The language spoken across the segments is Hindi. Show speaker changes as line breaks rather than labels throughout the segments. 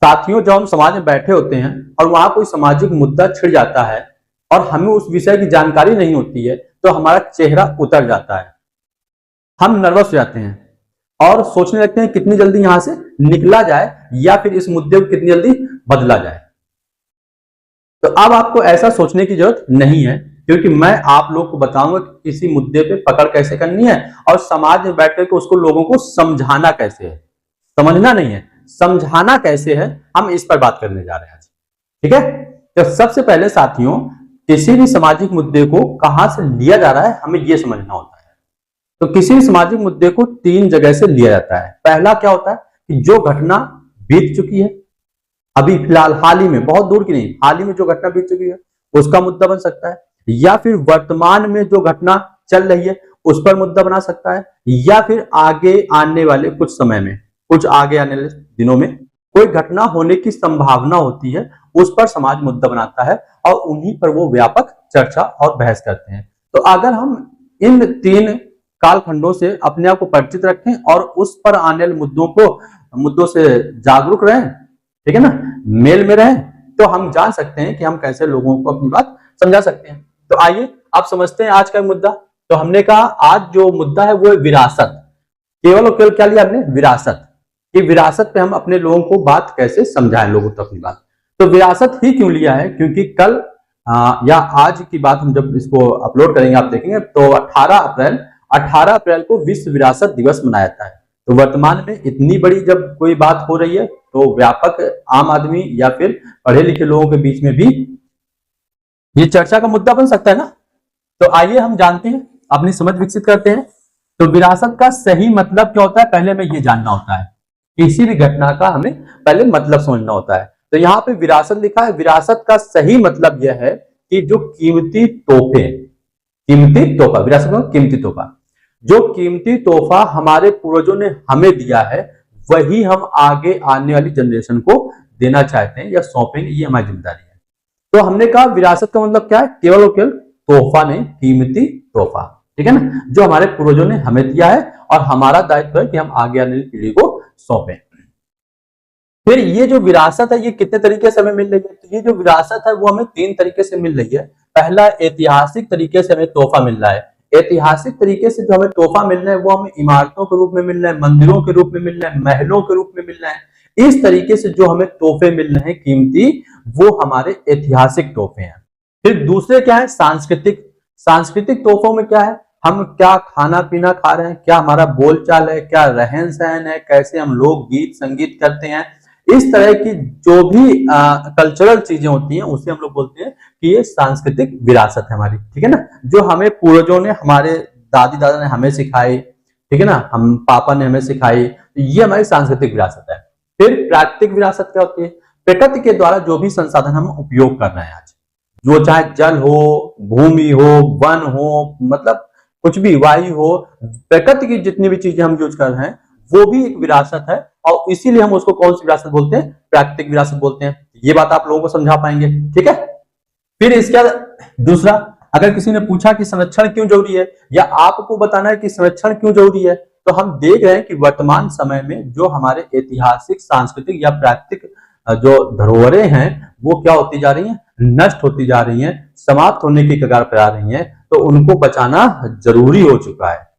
साथियों, जब हम समाज में बैठे होते हैं और वहां कोई सामाजिक मुद्दा छिड़ जाता है और हमें उस विषय की जानकारी नहीं होती है, तो हमारा चेहरा उतर जाता है, हम नर्वस हो जाते हैं और सोचने लगते हैं कितनी जल्दी यहां से निकला जाए या फिर इस मुद्दे को कितनी जल्दी बदला जाए। तो अब आपको ऐसा सोचने की जरूरत नहीं है, क्योंकि मैं आप लोग को बताऊंगा कि किसी मुद्दे पे पकड़ कैसे करनी है और समाज में बैठ करके उसको लोगों को समझाना कैसे है। समझना नहीं है, समझाना कैसे है, हम इस पर बात करने जा रहे हैं आज। ठीक है, तो सबसे पहले साथियों, किसी भी सामाजिक मुद्दे को कहां से लिया जा रहा है हमें यह समझना होता है। तो किसी भी सामाजिक मुद्दे को 3 जगह से लिया जाता है। पहला क्या होता है कि जो घटना बीत चुकी है, अभी फिलहाल हाल ही में, बहुत दूर की नहीं, हाल ही में जो घटना बीत चुकी है उसका मुद्दा बन सकता है, या फिर वर्तमान में जो घटना चल रही है उस पर मुद्दा बना सकता है, या फिर आगे आने वाले कुछ समय में, कुछ आगे आने वाले दिनों में कोई घटना होने की संभावना होती है, उस पर समाज मुद्दा बनाता है और उन्हीं पर वो व्यापक चर्चा और बहस करते हैं। तो अगर हम इन 3 कालखंडों से अपने आप को परिचित रखें और उस पर आने वाले मुद्दों से जागरूक रहें, ठीक है ना, मेल में रहें, तो हम जान सकते हैं कि हम कैसे लोगों को अपनी बात समझा सकते हैं। तो आइए आप समझते हैं आज का मुद्दा। तो हमने कहा आज जो मुद्दा है वो है विरासत। केवल और केवल क्या लिया हमने? विरासत। कि विरासत पे हम अपने लोगों को बात कैसे समझाएं, लोगों तक अपनी बात। तो विरासत ही क्यों लिया है? क्योंकि कल या आज की बात हम जब इसको अपलोड करेंगे आप देखेंगे तो 18 अप्रैल को विश्व विरासत दिवस मनाया जाता है। तो वर्तमान में इतनी बड़ी जब कोई बात हो रही है तो व्यापक आम आदमी या फिर पढ़े लिखे लोगों के बीच में भी ये चर्चा का मुद्दा बन सकता है ना। तो आइए हम जानते हैं, अपनी समझ विकसित करते हैं। तो विरासत का सही मतलब क्या होता है, पहले हमें ये जानना होता है। किसी भी घटना का हमें पहले मतलब समझना होता है। तो यहाँ पे विरासत लिखा है, विरासत का सही मतलब यह है कि जो कीमती तोहफे, कीमती तोहफा, विरासत में कीमती तोहफा, जो कीमती तोहफा हमारे पूर्वजों ने हमें दिया है वही हम आगे आने वाली जनरेशन को देना चाहते हैं या सौंपेंगे, ये हमारी जिम्मेदारी है। तो हमने कहा विरासत का मतलब क्या है? केवल और केवल तोहफा नहीं, कीमती तोहफा, ठीक है ना, जो हमारे पूर्वजों ने हमें दिया है और हमारा दायित्व है कि हम आगे आने वाली पीढ़ी को सौंपें। फिर ये जो विरासत है ये कितने तरीके से हमें मिल रही है? तो ये जो विरासत है वो हमें 3 तरीके से मिल रही है। पहला, ऐतिहासिक तरीके से हमें तोहफा मिल रहा है। ऐतिहासिक तरीके से जो हमें तोहफा मिल रहा है वो हमें इमारतों के रूप में मिल रहा है, मंदिरों के रूप में मिल रहा है, महलों के रूप में मिल रहा है। इस तरीके से जो हमें तोहफे मिल रहे हैं कीमती, वो हमारे ऐतिहासिक तोहफे हैं। फिर दूसरे क्या है? सांस्कृतिक। सांस्कृतिक तोहफों में क्या है? हम क्या खाना पीना खा रहे हैं, क्या हमारा बोलचाल है, क्या रहन सहन है, कैसे हम लोग गीत संगीत करते हैं, इस तरह की जो भी कल्चरल चीजें होती हैं उसे हम लोग बोलते हैं कि ये सांस्कृतिक विरासत है हमारी, ठीक है ना, जो हमें पूर्वजों ने, हमारे दादी दादा ने हमें सिखाई, ठीक है ना, हम पापा ने हमें सिखाई, ये हमारी सांस्कृतिक विरासत है। फिर प्राकृतिक विरासत क्या होती है? प्रकृति के द्वारा जो भी संसाधन हम उपयोग कर रहे हैं आज, जो चाहे जल हो, भूमि हो, वन हो, मतलब कुछ भी, वायु हो, प्रकृति की जितनी भी चीजें हम यूज कर रहे हैं वो भी एक विरासत है और इसीलिए हम उसको कौन सी विरासत बोलते हैं? प्राकृतिक विरासत बोलते हैं। ये बात आप लोगों को समझा पाएंगे, ठीक है। फिर इसके दूसरा, अगर किसी ने पूछा कि संरक्षण क्यों जरूरी है या आपको बताना है कि संरक्षण क्यों जरूरी है, तो हम देख रहे हैं कि वर्तमान समय में जो हमारे ऐतिहासिक, सांस्कृतिक या प्राकृतिक जो धरोहरें हैं वो क्या होती जा रही हैं? नष्ट होती जा रही हैं, समाप्त होने की कगार पर आ रही हैं। तो उनको बचाना जरूरी हो चुका है।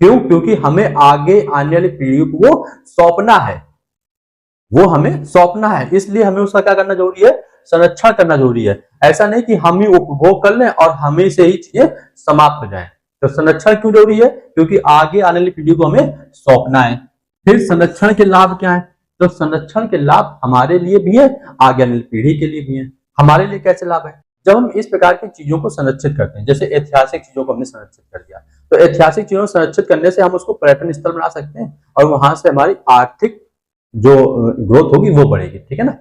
क्यों? क्योंकि हमें आगे आने वाली पीढ़ी को वो सौंपना है, वो हमें सौंपना है, इसलिए हमें उसका क्या करना जरूरी है? संरक्षण करना जरूरी है। ऐसा नहीं कि हम ही उपभोग कर लें और हमें से ही चीजें समाप्त हो जाएं। तो संरक्षण क्यों जरूरी है? क्योंकि आगे आने वाली पीढ़ी को हमें सौंपना है। फिर संरक्षण के लाभ क्या है? तो संरक्षण के लाभ हमारे लिए भी है, आगे आने वाली पीढ़ी के लिए भी है। हमारे लिए कैसे लाभ है? जब हम इस प्रकार की चीजों को संरक्षित करते हैं, जैसे ऐतिहासिक चीजों को हमने संरक्षित कर दिया, तो ऐतिहासिक चीजों को संरक्षित करने से हम उसको पर्यटन स्थल बना सकते हैं और वहां से हमारी आर्थिक जो ग्रोथ होगी वो बढ़ेगी, ठीक है ना।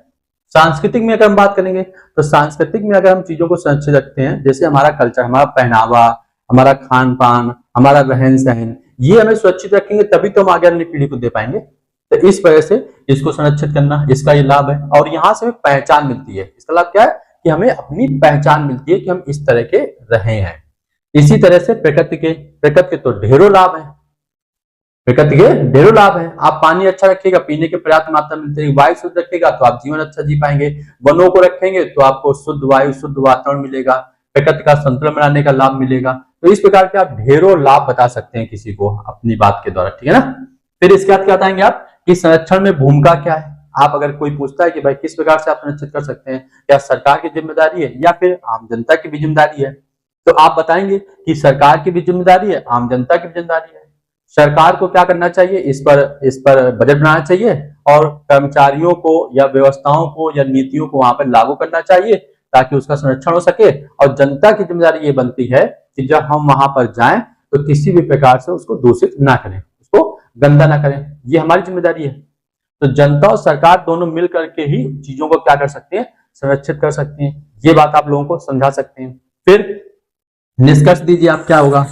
सांस्कृतिक में अगर हम बात करेंगे तो सांस्कृतिक में अगर हम चीजों को संरक्षित रखते हैं, जैसे हमारा कल्चर, हमारा पहनावा, हमारा खान पान, हमारा रहन सहन, ये हमें सुरक्षित रखेंगे तभी तो हम आगे आने पीढ़ी को दे पाएंगे। तो इस वजह से इसको संरक्षित करना, इसका ये लाभ है। और यहाँ से हमें पहचान मिलती है। इसका लाभ क्या है? कि हमें अपनी पहचान मिलती है कि हम इस तरह के रहे हैं। इसी तरह से प्रकृति के तो ढेरों लाभ हैं। प्रकृति के ढेरों लाभ हैं। आप पानी अच्छा रखिएगा, पीने के पर्याप्त मात्रा में मिलती है, वायु शुद्ध रखिएगा तो आप जीवन अच्छा जी पाएंगे, वनों को रखेंगे तो आपको शुद्ध वायु शुद्ध वातावरण मिलेगा, प्रकृति का संतुलन बनाने का लाभ मिलेगा। तो इस प्रकार के आप ढेरों लाभ बता सकते हैं किसी को अपनी बात के द्वारा, ठीक है ना। फिर इसके बाद क्या बताएंगे आप कि संरक्षण में भूमिका क्या है। आप अगर कोई पूछता है कि भाई किस प्रकार से आप संरक्षित कर सकते हैं, क्या सरकार की जिम्मेदारी है या फिर आम जनता की भी जिम्मेदारी है, तो आप बताएंगे कि सरकार की भी जिम्मेदारी है, आम जनता की भी जिम्मेदारी है। सरकार को क्या करना चाहिए, इस पर बजट बनाना चाहिए और कर्मचारियों को या व्यवस्थाओं को या नीतियों को वहां पर लागू करना चाहिए ताकि उसका संरक्षण हो सके। और जनता की जिम्मेदारी ये बनती है कि जब हम वहां पर जाएं तो किसी भी प्रकार से उसको दूषित ना करें, उसको गंदा ना करें, ये हमारी जिम्मेदारी है। तो जनता और सरकार दोनों मिल करके ही चीजों को क्या कर सकते हैं, संरक्षित कर सकते हैं। ये बात आप लोगों को समझा सकते हैं। फिर निष्कर्ष दीजिए आप, क्या होगा।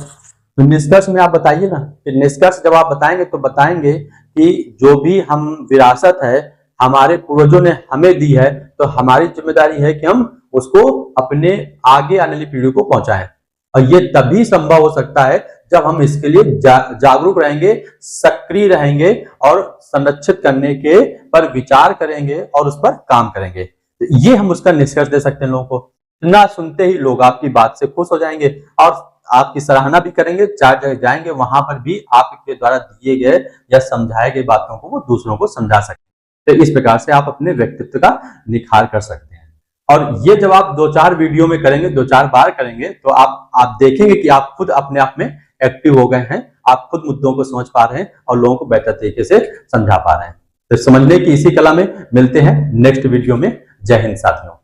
तो निष्कर्ष में आप बताइए ना, कि निष्कर्ष जब आप बताएंगे तो बताएंगे कि जो भी हम विरासत है हमारे पूर्वजों ने हमें दी है, तो हमारी जिम्मेदारी है कि हम उसको अपने आगे आने वाली पीढ़ी को पहुंचाएं। और ये तभी संभव हो सकता है जब हम इसके लिए जागरूक रहेंगे, सक्रिय रहेंगे और संरक्षित करने के पर विचार करेंगे और उस पर काम करेंगे। तो ये हम उसका निष्कर्ष दे सकते हैं लोगों को। ना सुनते ही लोग आपकी बात से खुश हो जाएंगे और आपकी सराहना भी करेंगे, जाएंगे वहां पर भी आपके द्वारा दिए गए या समझाए गए बातों को वो दूसरों को समझा सकते हैं। तो इस प्रकार से आप अपने व्यक्तित्व का निखार कर सकते हैं। और ये जब आप 2-4 वीडियो में करेंगे, 2-4 बार करेंगे, तो आप देखेंगे कि आप खुद अपने आप में एक्टिव हो गए हैं, आप खुद मुद्दों को समझ पा रहे हैं और लोगों को बेहतर तरीके से समझा पा रहे हैं। तो समझने की इसी कला में मिलते हैं नेक्स्ट वीडियो में। जय हिंद साथियों।